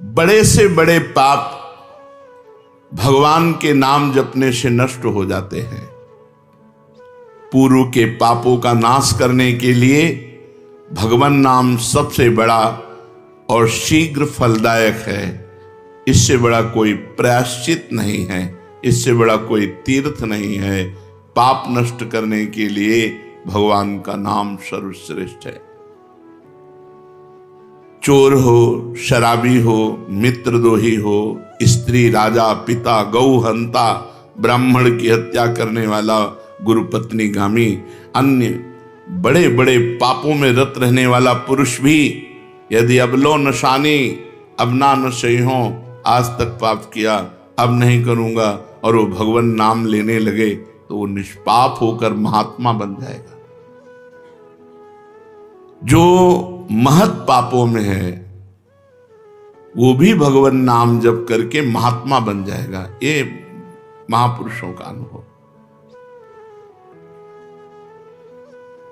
बड़े से बड़े पाप भगवान के नाम जपने से नष्ट हो जाते हैं। पूर्व के पापों का नाश करने के लिए भगवान नाम सबसे बड़ा और शीघ्र फलदायक है। इससे बड़ा कोई प्रायश्चित नहीं है, इससे बड़ा कोई तीर्थ नहीं है। पाप नष्ट करने के लिए भगवान का नाम सर्वश्रेष्ठ है। चोर हो, शराबी हो, मित्रद्रोही हो, स्त्री, राजा, पिता, गौ हंता, ब्राह्मण की हत्या करने वाला, गुरुपत्नी गामी, अन्य बड़े बड़े पापों में रत रहने वाला पुरुष भी यदि अब लो नशानी, अब ना नशे हो, आज तक पाप किया, अब नहीं करूंगा, और वो भगवान नाम लेने लगे तो वो निष्पाप होकर महात्मा बन जाएगा। जो महत पापों में है वो भी भगवान नाम जप करके महात्मा बन जाएगा। ये महापुरुषों का अनुभव।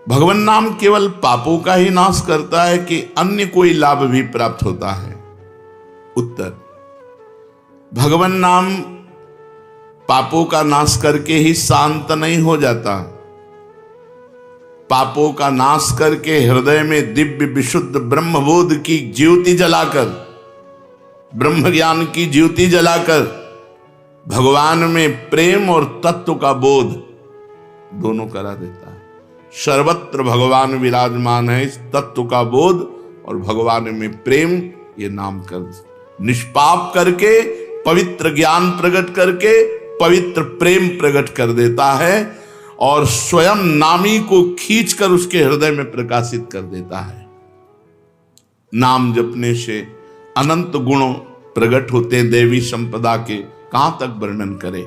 भगवान नाम केवल पापों का ही नाश करता है कि अन्य कोई लाभ भी प्राप्त होता है? उत्तर, भगवान नाम पापों का नाश करके ही शांत नहीं हो जाता। पापों का नाश करके हृदय में दिव्य विशुद्ध ब्रह्मबोध की ज्योति जलाकर, ब्रह्म ज्ञान की ज्योति जलाकर भगवान में प्रेम और तत्व का बोध दोनों करा देता है। सर्वत्र भगवान विराजमान है। इस तत्व का बोध और भगवान में प्रेम, ये नाम कर निष्पाप करके, पवित्र ज्ञान प्रकट करके पवित्र प्रेम प्रकट कर देता है और स्वयं नामी को खींचकर उसके हृदय में प्रकाशित कर देता है। नाम जपने से अनंत गुण प्रकट होते हैं देवी संपदा के, कहां तक वर्णन करें।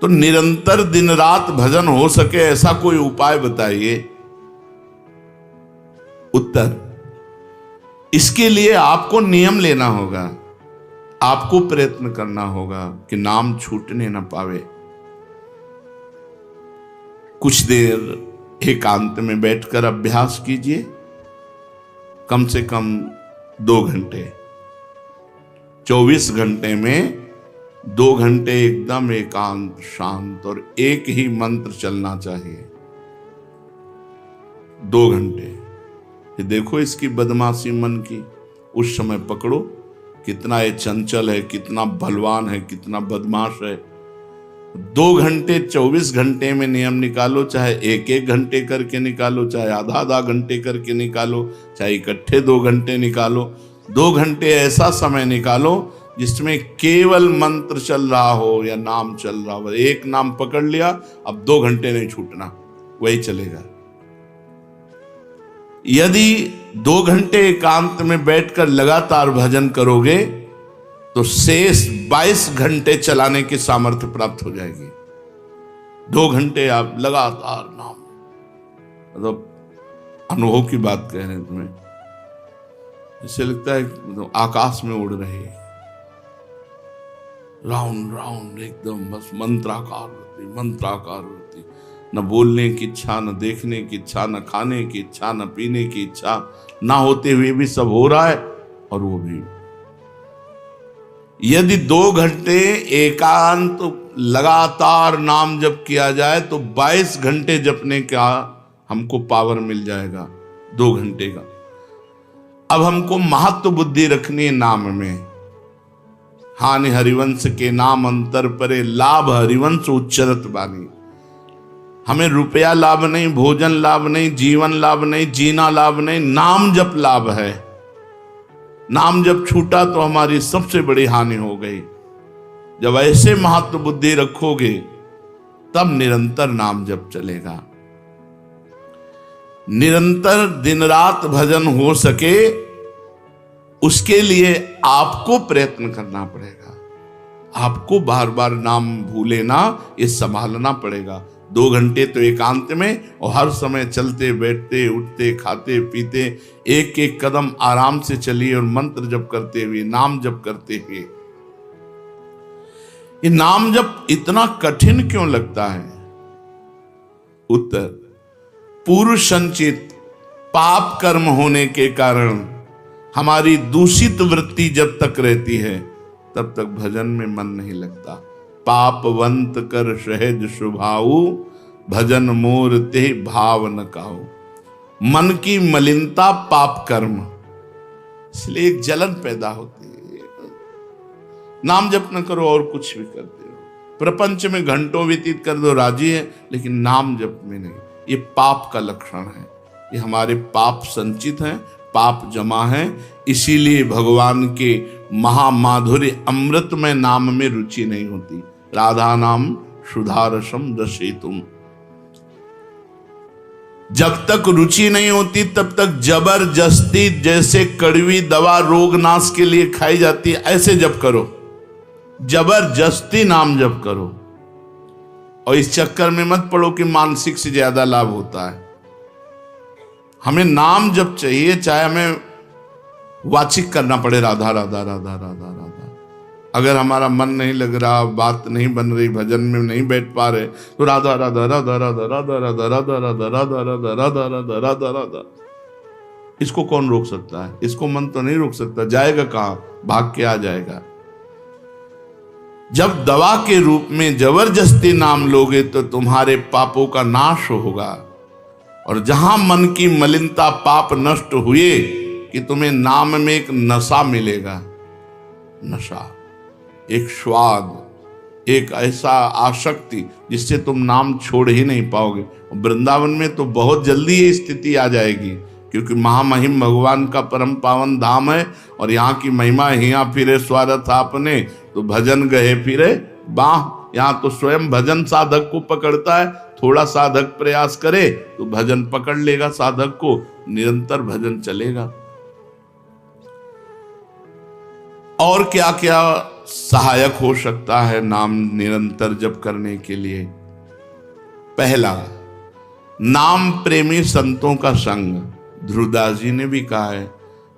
तो निरंतर दिन रात भजन हो सके ऐसा कोई उपाय बताइए। उत्तर, इसके लिए आपको नियम लेना होगा, आपको प्रयत्न करना होगा कि नाम छूटने न पावे। कुछ देर एकांत में बैठकर अभ्यास कीजिए, कम से कम 2 घंटे। 24 घंटे में 2 घंटे एकदम एकांत शांत और एक ही मंत्र चलना चाहिए। 2 घंटे। ये देखो इसकी बदमाशी मन की, उस समय पकड़ो कितना ये चंचल है, कितना बलवान है, कितना बदमाश है। 2 घंटे 24 घंटे में नियम निकालो, चाहे 1-1 घंटे करके निकालो, चाहे आधा घंटे करके निकालो, चाहे इकट्ठे 2 घंटे निकालो। 2 घंटे ऐसा समय निकालो जिसमें केवल मंत्र चल रहा हो या नाम चल रहा हो। एक नाम पकड़ लिया, अब 2 घंटे नहीं छूटना, वही चलेगा। यदि 2 घंटे एकांत में बैठकर लगातार भजन करोगे तो शेष 22 घंटे चलाने की सामर्थ्य प्राप्त हो जाएगी। 2 घंटे आप लगातार नाम, मतलब अनुभव की बात कह रहे हैं तुम्हें, इससे लगता है तो आकाश में उड़ रहे, राउंड राउंड एकदम, बस मंत्राकार होती, न बोलने की इच्छा, न देखने की इच्छा, न खाने की इच्छा, न पीने की इच्छा, ना होते हुए भी सब हो रहा है। और वो भी यदि 2 घंटे एकांत लगातार नाम जप किया जाए तो 22 घंटे जपने का हमको पावर मिल जाएगा 2 घंटे का। अब हमको महत्व बुद्धि रखनी है नाम में। हानि हरिवंश के नाम अंतर परे, लाभ हरिवंश उच्चरत बानी। हमें रुपया लाभ नहीं, भोजन लाभ नहीं, जीवन लाभ नहीं, जीना लाभ नहीं, नाम जप लाभ है। नाम जब छूटा तो हमारी सबसे बड़ी हानि हो गई। जब ऐसे महत्व बुद्धि रखोगे तब निरंतर नाम जप चलेगा। निरंतर दिन रात भजन हो सके उसके लिए आपको प्रयत्न करना पड़ेगा। आपको बार बार नाम भूले ना, ये संभालना पड़ेगा। 2 घंटे तो एकांत में, और हर समय चलते बैठते उठते खाते पीते एक एक कदम आराम से चलिए और मंत्र जप करते हुए, नाम जप करते हुए। ये नाम जप इतना कठिन क्यों लगता है? उत्तर, पूर्व संचित पाप कर्म होने के कारण हमारी दूषित वृत्ति जब तक रहती है तब तक भजन में मन नहीं लगता। पापवंत कर सहज स्वभाऊ, भजन मोर ते भाव न काऊ। मन की मलिनता पाप कर्म, इसलिए एक जलन पैदा होती है। नाम जप न करो और कुछ भी करते हो, प्रपंच में घंटों व्यतीत कर दो, राजी है, लेकिन नाम जप में नहीं। ये पाप का लक्षण है। ये हमारे पाप संचित हैं, पाप जमा है। इसीलिए भगवान के महामाधुर्य अमृत में नाम में रुचि नहीं होती। राधा नाम सुधारसम दशेतुम, जब तक रुचि नहीं होती तब तक जबरदस्ती, जैसे कड़वी दवा रोग नाश के लिए खाई जाती है, ऐसे जप करो, जबरदस्ती नाम जप करो। और इस चक्कर में मत पड़ो कि मानसिक से ज्यादा लाभ होता है। हमें नाम जप चाहिए, चाहे हमें वाचिक करना पड़े, राधा राधा राधा राधा राधा। अगर हमारा मन नहीं लग रहा, बात नहीं बन रही, भजन में नहीं बैठ पा रहे, तो राधा राधा राधा राधा राधा राधा राधा राधा राधा राधा राधा राधा राधा राधा। इसको कौन रोक सकता है? इसको मन तो नहीं रोक सकता, जाएगा कहां? भाग के आ जाएगा। जब दवा के रूप में जबरदस्ती नाम लोगे तो तुम्हारे पापों का नाश होगा। और जहां मन की मलिनता पाप नष्ट हुए कि तुम्हें नाम में एक नशा मिलेगा, नशा, एक स्वाद, एक ऐसा आसक्ति जिससे तुम नाम छोड़ ही नहीं पाओगे। वृंदावन में तो बहुत जल्दी ये स्थिति आ जाएगी, क्योंकि महामहिम भगवान का परम पावन धाम है। और यहाँ की महिमा, हिया फिरे स्वार्थ आपने, तो भजन गए फिरे बाह। यहाँ तो स्वयं भजन साधक को पकड़ता है। थोड़ा साधक प्रयास करे तो भजन पकड़ लेगा साधक को, निरंतर भजन चलेगा। और क्या क्या सहायक हो सकता है नाम निरंतर जप करने के लिए? पहला, नाम प्रेमी संतों का संग। ध्रुवदास जी ने भी कहा है,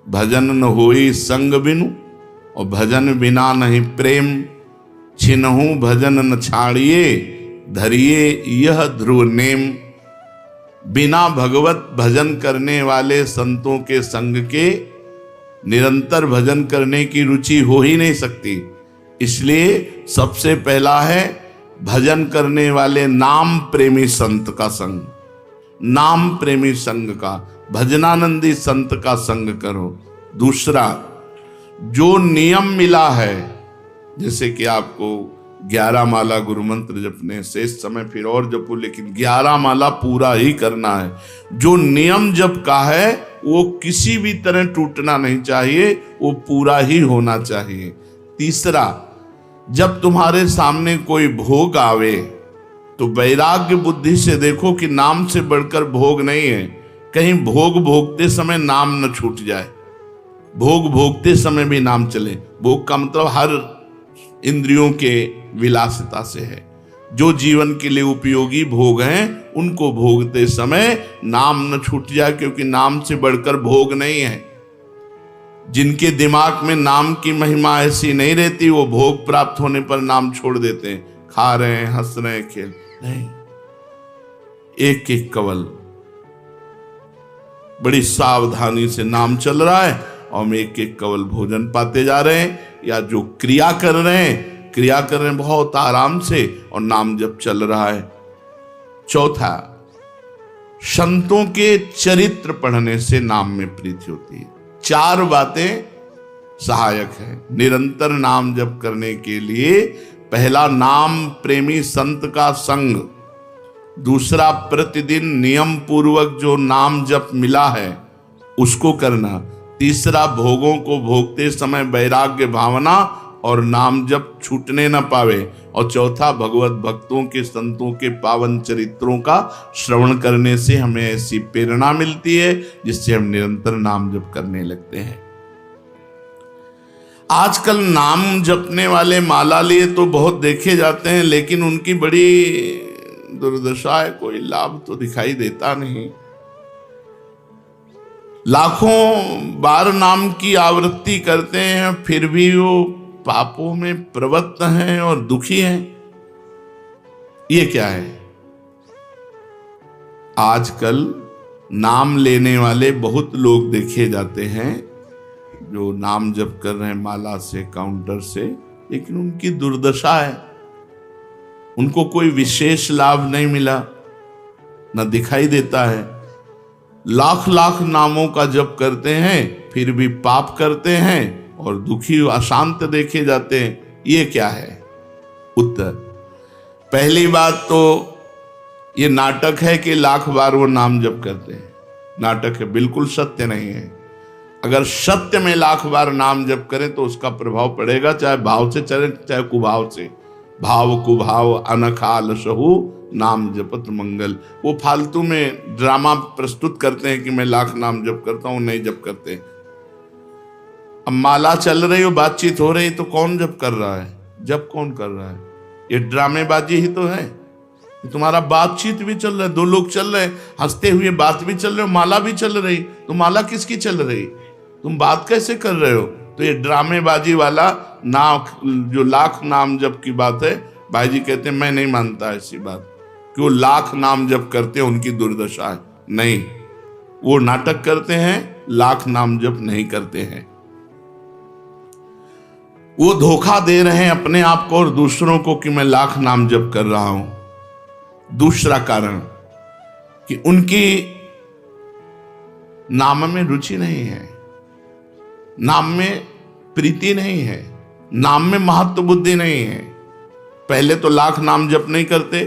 भजन न होई संग बिनु, और भजन बिना नहीं प्रेम। छिनहु भजन न छाड़िए, धरिए यह ध्रुव नेम। बिना भगवत भजन करने वाले संतों के संग के निरंतर भजन करने की रुचि हो ही नहीं सकती। इसलिए सबसे पहला है भजन करने वाले नाम प्रेमी संत का संग। नाम प्रेमी संग का, भजनानंदी संत का संग करो। दूसरा, जो नियम मिला है, जैसे कि आपको 11 माला गुरु मंत्र जपने, शेष समय फिर और जपो, लेकिन 11 माला पूरा ही करना है। जो नियम जप का है वो किसी भी तरह टूटना नहीं चाहिए, वो पूरा ही होना चाहिए। तीसरा, जब तुम्हारे सामने कोई भोग आवे तो वैराग्य बुद्धि से देखो कि नाम से बढ़कर भोग नहीं है। कहीं भोग भोगते समय नाम न छूट जाए। भोग भोगते समय भी नाम चले। भोग का मतलब हर इंद्रियों के विलासिता से है। जो जीवन के लिए उपयोगी भोग हैं उनको भोगते समय नाम न छूट जाए, क्योंकि नाम से बढ़कर भोग नहीं है। जिनके दिमाग में नाम की महिमा ऐसी नहीं रहती, वो भोग प्राप्त होने पर नाम छोड़ देते हैं। खा रहे हैं, हंस रहे हैं, खेल नहीं, एक एक कवल बड़ी सावधानी से नाम चल रहा है और हम एक एक कवल भोजन पाते जा रहे हैं। या जो क्रिया कर रहे हैं बहुत आराम से और नाम जब चल रहा है। चौथा, संतों के चरित्र पढ़ने से नाम में प्रीति होती है। 4 बातें सहायक है निरंतर नाम जप करने के लिए। पहला, नाम प्रेमी संत का संग। दूसरा, प्रतिदिन नियम पूर्वक जो नाम जप मिला है उसको करना। तीसरा, भोगों को भोगते समय वैराग्य भावना और नाम जप छूटने न पावे। और चौथा, भगवत भक्तों के संतों के पावन चरित्रों का श्रवण करने से हमें ऐसी प्रेरणा मिलती है जिससे हम निरंतर नाम जप करने लगते हैं। आजकल नाम जपने वाले माला लिए तो बहुत देखे जाते हैं, लेकिन उनकी बड़ी दुर्दशा है, कोई लाभ तो दिखाई देता नहीं। लाखों बार नाम की आवृत्ति करते हैं, फिर भी वो पापों में प्रवृत्त हैं और दुखी हैं। ये क्या है? आजकल नाम लेने वाले बहुत लोग देखे जाते हैं जो नाम जप कर रहे हैं माला से, काउंटर से, लेकिन उनकी दुर्दशा है, उनको कोई विशेष लाभ नहीं मिला, न दिखाई देता है। लाख लाख नामों का जप करते हैं फिर भी पाप करते हैं और दुखी अशांत देखे जाते हैं। ये क्या है? उत्तर, पहली बात तो ये नाटक है कि लाख बार वो नाम जप करते हैं। नाटक है, बिल्कुल सत्य नहीं है। अगर सत्य में लाख बार नाम जप करें तो उसका प्रभाव पड़ेगा, चाहे भाव से चले चाहे कुभाव से। भाव कुभाव अनखाल सहु नाम जपत मंगल। वो फालतू में ड्रामा प्रस्तुत करते हैं कि मैं लाख नाम जप करता हूं, नहीं जप करते। अब माला चल रही हो, बातचीत हो रही, तो कौन जप कर रहा है? जप कौन कर रहा है? ये ड्रामेबाजी ही तो है। तुम्हारा बातचीत भी चल रहा है, दो लोग चल रहे हैं, हंसते हुए बात भी चल रहे हो, माला भी चल रही, तो माला किसकी चल रही? तुम बात कैसे कर रहे हो? तो ये ड्रामेबाजी वाला जो लाख नाम जप की बात है, भाई जी कहते हैं मैं नहीं मानता ऐसी बात कि वो लाख नाम जप करते हैं उनकी दुर्दशा है। नहीं, वो नाटक करते हैं, लाख नाम जप नहीं करते हैं। वो धोखा दे रहे हैं अपने आप को और दूसरों को कि मैं लाख नाम जप कर रहा हूं। दूसरा कारण कि उनकी नाम में रुचि नहीं है, नाम में प्रीति नहीं है, नाम में महत्व बुद्धि नहीं है। पहले तो लाख नाम जप नहीं करते,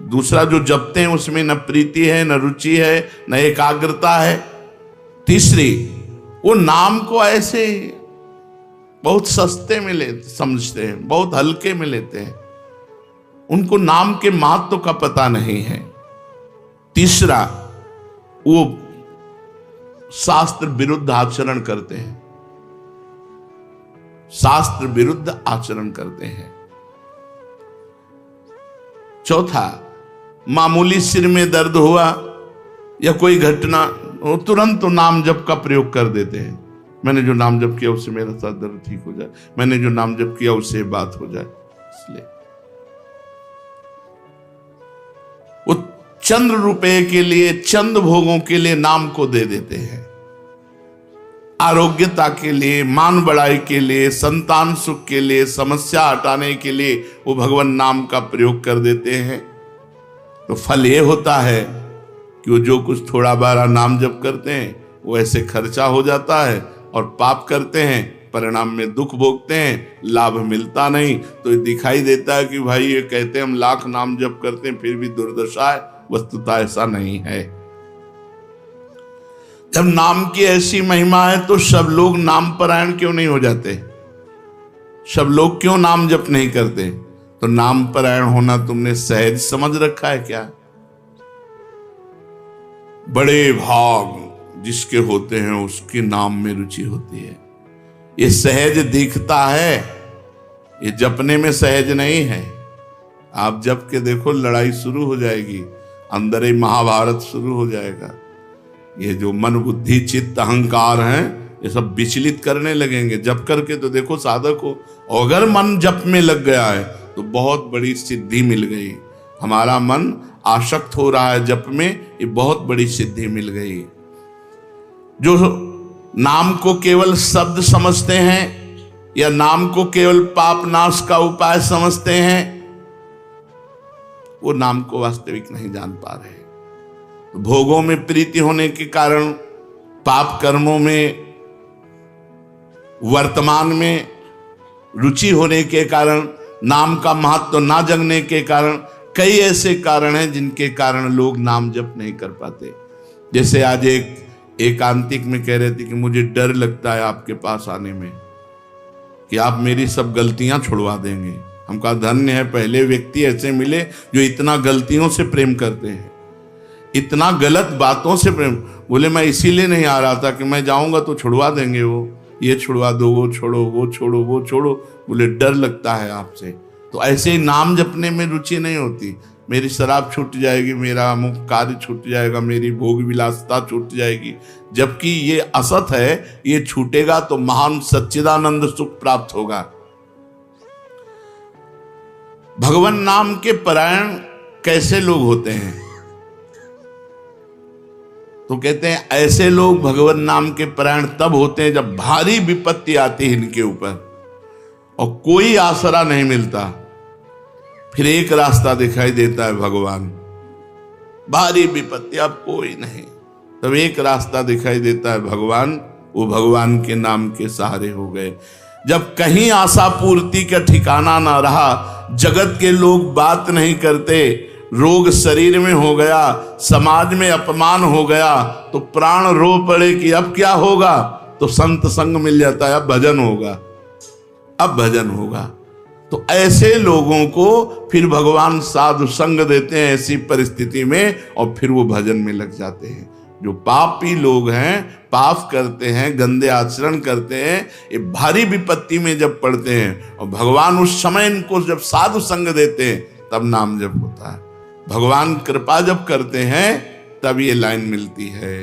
दूसरा जो जपते हैं उसमें न प्रीति है, न रुचि है, न एकाग्रता है। तीसरी, वो नाम को ऐसे बहुत सस्ते में समझते हैं, बहुत हल्के में लेते हैं, उनको नाम के महत्व का पता नहीं है। तीसरा, वो शास्त्र विरुद्ध आचरण करते हैं, शास्त्र विरुद्ध आचरण करते हैं। चौथा, मामूली सिर में दर्द हुआ या कोई घटना, वो तुरंत तो नाम जप का प्रयोग कर देते हैं। मैंने जो नाम जप किया उससे मेरा सर दर्द ठीक हो जाए, मैंने जो नाम जप किया उससे बात हो जाए। इसलिए वो चंद्र रुपए के लिए, चंद भोगों के लिए नाम को दे देते हैं। आरोग्यता के लिए, मान बढ़ाई के लिए, संतान सुख के लिए, समस्या हटाने के लिए वो भगवान नाम का प्रयोग कर देते हैं। तो फल ये होता है कि वो जो कुछ थोड़ा बारा नाम जप करते हैं वो ऐसे खर्चा हो जाता है, और पाप करते हैं, परिणाम में दुख भोगते हैं, लाभ मिलता नहीं। तो ये दिखाई देता है कि भाई ये कहते हैं हम लाख नाम जप करते हैं फिर भी दुर्दशा है। वस्तुतः ऐसा नहीं है। जब नाम की ऐसी महिमा है तो सब लोग नाम परायण क्यों नहीं हो जाते? सब लोग क्यों नाम जप नहीं करते? तो नाम परायण होना तुमने सहज समझ रखा है क्या? बड़े भाग जिसके होते हैं उसके नाम में रुचि होती है। ये सहज दिखता है, ये जपने में सहज नहीं है। आप जप के देखो, लड़ाई शुरू हो जाएगी, अंदर ही महाभारत शुरू हो जाएगा। ये जो मन बुद्धि चित्त अहंकार हैं, ये सब विचलित करने लगेंगे। जप करके तो देखो साधक हो, अगर मन जप में लग गया है तो बहुत बड़ी सिद्धि मिल गई। हमारा मन आसक्त हो रहा है जप में, ये बहुत बड़ी सिद्धि मिल गई। जो नाम को केवल शब्द समझते हैं या नाम को केवल पाप नाश का उपाय समझते हैं, वो नाम को वास्तविक नहीं जान पा रहे। तो भोगों में प्रीति होने के कारण, पाप कर्मों में वर्तमान में रुचि होने के कारण, नाम का महत्व ना जगने के कारण, कई ऐसे कारण हैं जिनके कारण लोग नाम जप नहीं कर पाते। जैसे आज एक एकांतिक में कह रहे थे कि मुझे डर लगता है आपके पास आने में कि आप मेरी सब गलतियां छुड़वा देंगे। हम कहा धन्य है, पहले व्यक्ति ऐसे मिले जो इतना गलतियों से प्रेम करते हैं, इतना गलत बातों से प्रेम। बोले मैं इसीलिए नहीं आ रहा था कि मैं जाऊंगा तो छुड़वा देंगे, वो ये छुड़वा दो, वो छोड़ो, वो छोड़ो, वो छोड़ो। बोले डर लगता है आपसे। तो ऐसे ही नाम जपने में रुचि नहीं होती। मेरी शराब छूट जाएगी, मेरा अमुक कार्य छूट जाएगा, मेरी भोग विलासता छूट जाएगी। जबकि ये असत है, ये छूटेगा तो महान सच्चिदानंद सुख प्राप्त होगा। भगवान नाम के परायण कैसे लोग होते हैं? तो कहते हैं ऐसे लोग भगवान नाम के परायण तब होते हैं जब भारी विपत्ति आती है इनके ऊपर और कोई आसरा नहीं मिलता। फिर एक रास्ता दिखाई देता है भगवान, भारी विपत्ति अब कोई नहीं, तब एक रास्ता दिखाई देता है भगवान, वो भगवान के नाम के सहारे हो गए। जब कहीं आशा पूर्ति का ठिकाना ना रहा, जगत के लोग बात नहीं करते, रोग शरीर में हो गया, समाज में अपमान हो गया, तो प्राण रो पड़े कि अब क्या होगा, तो संत संग मिल जाता है, अब भजन होगा, अब भजन होगा। तो ऐसे लोगों को फिर भगवान साधु संग देते हैं ऐसी परिस्थिति में, और फिर वो भजन में लग जाते हैं। जो पापी लोग हैं, पाप करते हैं, गंदे आचरण करते हैं, ये भारी विपत्ति में जब पड़ते हैं और भगवान उस समय इनको जब साधु संग देते हैं, तब नाम जप होता है। भगवान कृपा जब करते हैं तब ये लाइन मिलती है,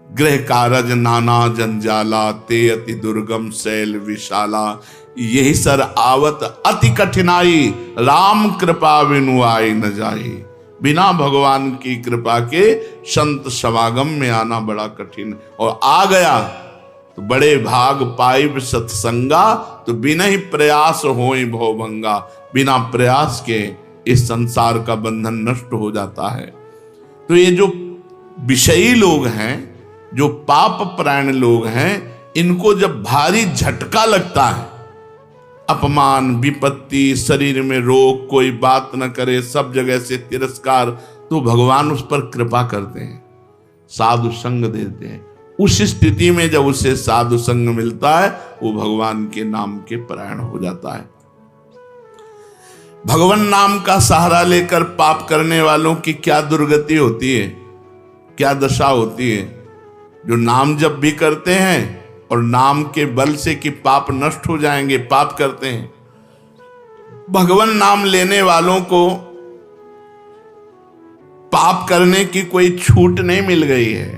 गृह कारज नाना जंजाला, ते अति दुर्गम शैल विशाला, यही सर आवत अति कठिनाई, राम कृपा बिनु आई न जाई। बिना भगवान की कृपा के संत समागम में आना बड़ा कठिन, और आ गया तो बड़े भाग पाइब सत्संगा, तो बिना ही प्रयास होई भवभंगा। बिना प्रयास के इस संसार का बंधन नष्ट हो जाता है। तो ये जो विषयी लोग हैं, जो पाप परायण लोग हैं, इनको जब भारी झटका लगता है, अपमान, विपत्ति, शरीर में रोग, कोई बात न करे, सब जगह से तिरस्कार, तो भगवान उस पर कृपा करते हैं, साधु संग देते हैं। उस स्थिति में जब उसे साधु संग मिलता है, वो भगवान के नाम के परायण हो जाता है। भगवान नाम का सहारा लेकर पाप करने वालों की क्या दुर्गति होती है, क्या दशा होती है। जो नाम जप भी करते हैं और नाम के बल से कि पाप नष्ट हो जाएंगे, पाप करते हैं। भगवान नाम लेने वालों को पाप करने की कोई छूट नहीं मिल गई है।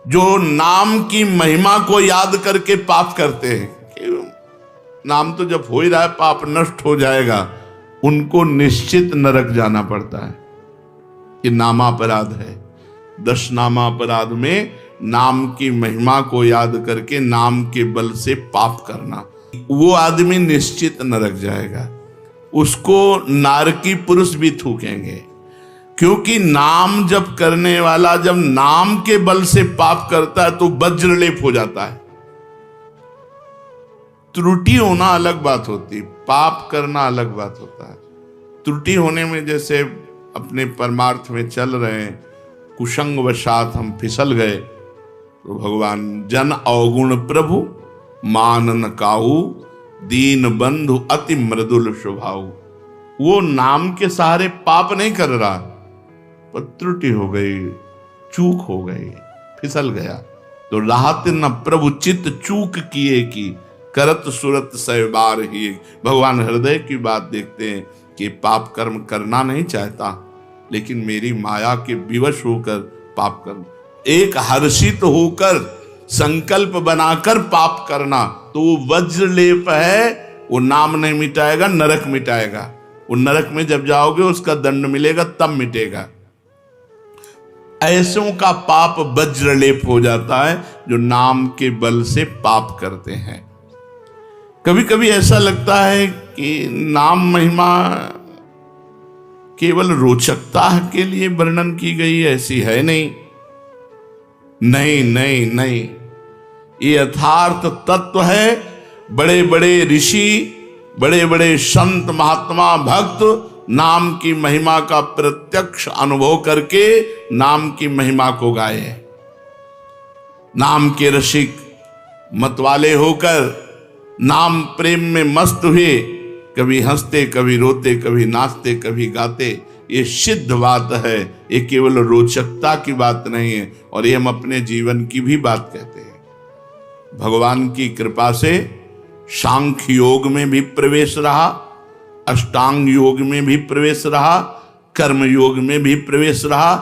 जो नाम की महिमा को याद करके पाप करते हैं, नाम तो जब हो ही रहा है, पाप नष्ट हो जाएगा, उनको निश्चित नरक जाना पड़ता है। ये नामापराध है। 10 नामापराध में नाम की महिमा को याद करके नाम के बल से पाप करना, वो आदमी निश्चित नरक जाएगा। उसको नारकी पुरुष भी थूकेंगे, क्योंकि नाम जप करने वाला जब नाम के बल से पाप करता है तो वज्रलेप हो जाता है। त्रुटि होना अलग बात होती, पाप करना अलग बात होता है। त्रुटि होने में, जैसे अपने परमार्थ में चल रहे हैं, कुसंग वशात हम फिसल गए, तो भगवान जन अवगुण प्रभु मान न काहू, दीन बंधु अति मृदुल स्वभाव। वो नाम के सहारे पाप नहीं कर रहा, पर त्रुटि हो गई, चूक हो गई, फिसल गया। तो राहत न प्रभु चित्त चूक किए की, करत सुरत सहबार ही। भगवान हृदय की बात देखते हैं कि पाप कर्म करना नहीं चाहता, लेकिन मेरी माया के विवश होकर पाप करना, एक हर्षित होकर संकल्प बनाकर पाप करना, तो वो वज्रलेप है। वो नाम नहीं मिटाएगा, नरक मिटाएगा। वो नरक में जब जाओगे उसका दंड मिलेगा, तब मिटेगा। ऐसों का पाप वज्रलेप हो जाता है जो नाम के बल से पाप करते हैं। कभी कभी ऐसा लगता है कि नाम महिमा केवल रोचकता के लिए वर्णन की गई है, ऐसी है नहीं। नहीं नहीं नहीं, ये यथार्थ तत्व है। बड़े बड़े ऋषि, बड़े बड़े संत, महात्मा, भक्त नाम की महिमा का प्रत्यक्ष अनुभव करके नाम की महिमा को गाए। नाम के रसिक मतवाले होकर नाम प्रेम में मस्त हुए, कभी हंसते, कभी रोते, कभी नाचते, कभी गाते। ये सिद्ध बात है, ये केवल रोचकता की बात नहीं है, और ये हम अपने जीवन की भी बात कहते हैं। भगवान की कृपा से सांख्य योग में भी प्रवेश रहा, अष्टांग योग में भी प्रवेश रहा, कर्म योग में भी प्रवेश रहा,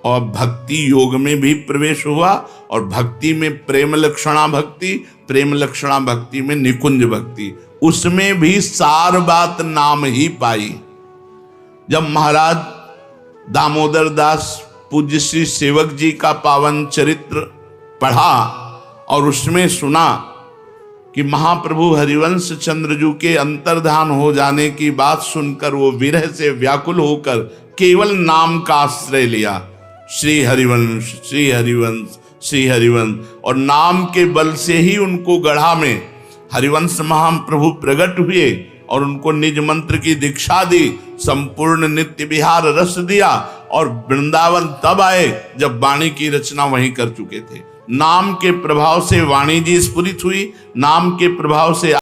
और भक्ति योग में भी प्रवेश हुआ। और भक्ति में प्रेम लक्षणा भक्ति, प्रेम लक्षणा भक्ति में निकुंज भक्ति, उसमें भी सार बात नाम ही पाई। जब महाराज दामोदर दास पूज्य श्री सेवक जी का पावन चरित्र पढ़ा और उसमें सुना कि महाप्रभु हरिवंश चंद्रजू के अंतर्धान हो जाने की बात सुनकर वो विरह से व्याकुल होकर केवल नाम का आश्रय लिया, श्री हरिवंश श्री हरिवंश श्री हरिवंश, और नाम के बल से ही उनको गढ़ा में हरिवंश महाप्रभु प्रकट हुए और उनको निज मंत्र की दीक्षा दी, संपूर्ण नित्य विहार रस दिया और वृंदावन तब आए जब वाणी की रचना वहीं कर चुके थे। नाम के प्रभाव से वाणी जी स्फुरित हुई, नाम के प्रभाव से